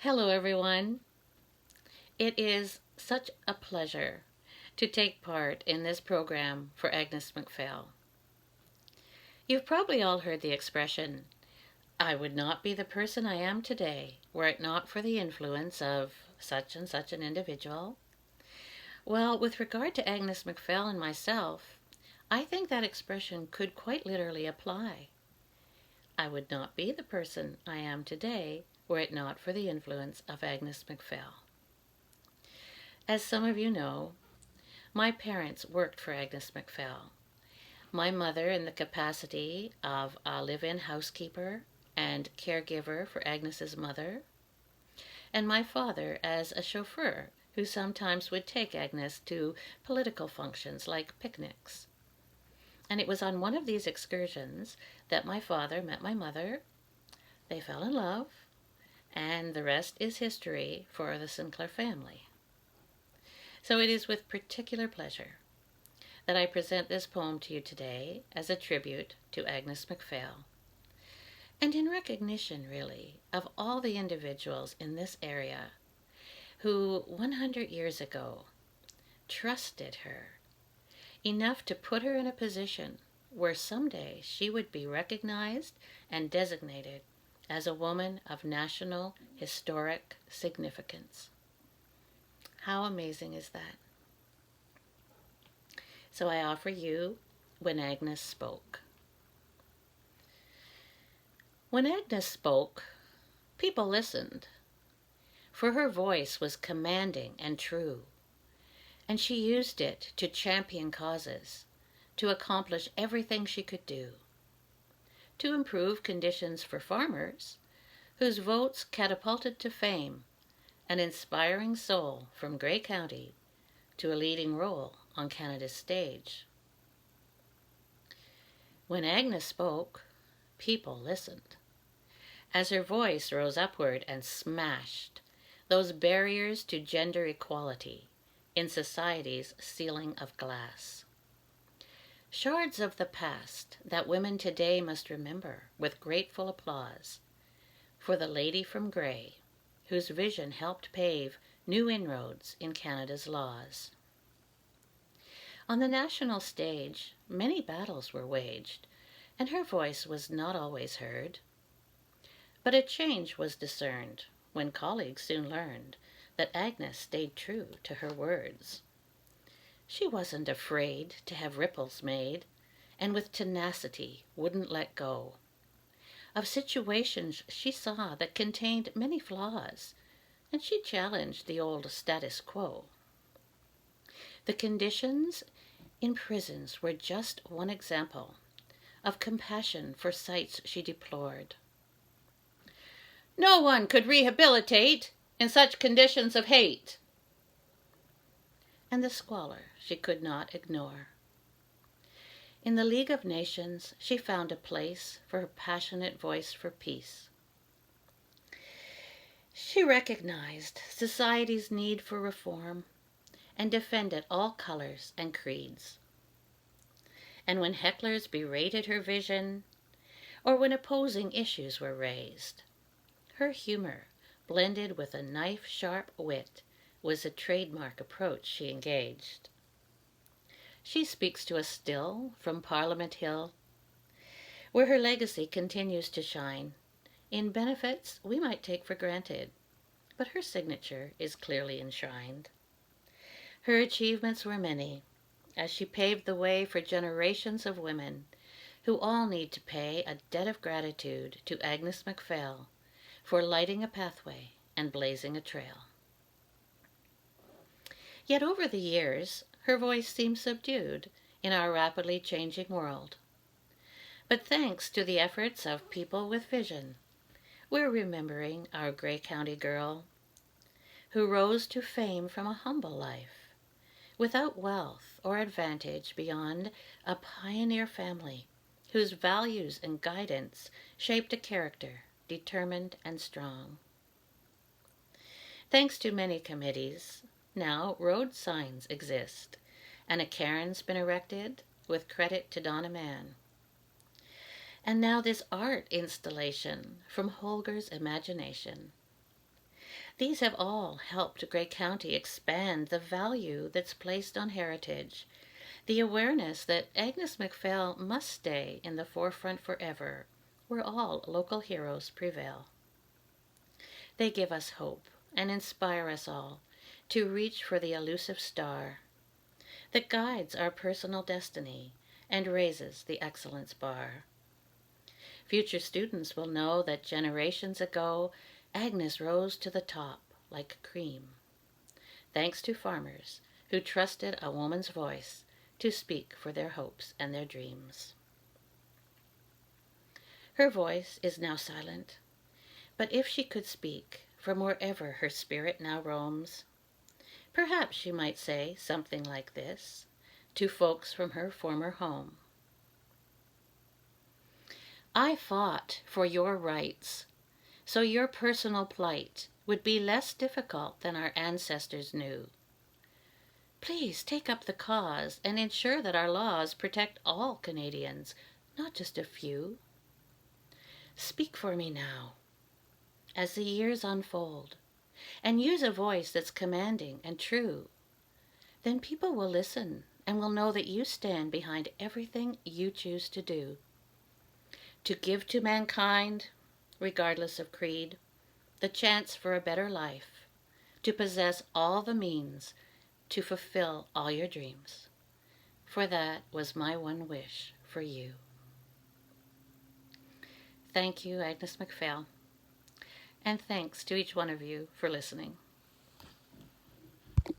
Hello, everyone. It is such a pleasure to take part in this program for Agnes Macphail. You've probably all heard the expression, I would not be the person I am today were it not for the influence of such and such an individual. Well, with regard to Agnes Macphail and myself, I think that expression could quite literally apply. I would not be the person I am today were it not for the influence of Agnes Macphail. As some of you know, my parents worked for Agnes Macphail. My mother in the capacity of a live-in housekeeper and caregiver for Agnes's mother, and my father as a chauffeur who sometimes would take Agnes to political functions like picnics. And it was on one of these excursions that my father met my mother. They fell in love, and the rest is history for the Sinclair family. So it is with particular pleasure that I present this poem to you today as a tribute to Agnes Macphail, and in recognition, really, of all the individuals in this area who 100 years ago trusted her enough to put her in a position where someday she would be recognized and designated as a woman of national historic significance. How amazing is that? So I offer you When Agnes Spoke. When Agnes spoke, people listened, for her voice was commanding and true, and she used it to champion causes, to accomplish everything she could do, to improve conditions for farmers, whose votes catapulted to fame an inspiring soul from Grey County to a leading role on Canada's stage. When Agnes spoke, people listened, as her voice rose upward and smashed those barriers to gender equality in society's ceiling of glass. Shards of the past that women today must remember with grateful applause for the lady from Grey, whose vision helped pave new inroads in Canada's laws. On the national stage, many battles were waged, and her voice was not always heard. But a change was discerned when colleagues soon learned that Agnes stayed true to her words. She wasn't afraid to have ripples made, and with tenacity wouldn't let go of situations she saw that contained many flaws, and she challenged the old status quo. The conditions in prisons were just one example of compassion for sights she deplored. No one could rehabilitate in such conditions of hate. And the squalor she could not ignore. In the League of Nations, she found a place for her passionate voice for peace. She recognized society's need for reform and defended all colors and creeds. And when hecklers berated her vision, or when opposing issues were raised, her humor, blended with a knife-sharp wit, was a trademark approach she engaged. She speaks to us still from Parliament Hill, where her legacy continues to shine in benefits we might take for granted, but her signature is clearly enshrined. Her achievements were many, as she paved the way for generations of women who all need to pay a debt of gratitude to Agnes Macphail for lighting a pathway and blazing a trail. Yet over the years, her voice seems subdued in our rapidly changing world. But thanks to the efforts of people with vision, we're remembering our Grey County girl who rose to fame from a humble life, without wealth or advantage beyond a pioneer family whose values and guidance shaped a character determined and strong. Thanks to many committees, now road signs exist, and a cairn's been erected with credit to Donna Mann. And now this art installation from Holger's imagination. These have all helped Grey County expand the value that's placed on heritage, the awareness that Agnes Macphail must stay in the forefront forever, where all local heroes prevail. They give us hope and inspire us all to reach for the elusive star that guides our personal destiny and raises the excellence bar. Future students will know that generations ago, Agnes rose to the top like cream, thanks to farmers who trusted a woman's voice to speak for their hopes and their dreams. Her voice is now silent, but if she could speak from wherever her spirit now roams, perhaps she might say something like this to folks from her former home. I fought for your rights, so your personal plight would be less difficult than our ancestors knew. Please take up the cause and ensure that our laws protect all Canadians, not just a few. Speak for me now, as the years unfold, and use a voice that's commanding and true. Then people will listen and will know that you stand behind everything you choose to do. To give to mankind, regardless of creed, the chance for a better life, to possess all the means to fulfill all your dreams. For that was my one wish for you. Thank you, Agnes Macphail, and thanks to each one of you for listening.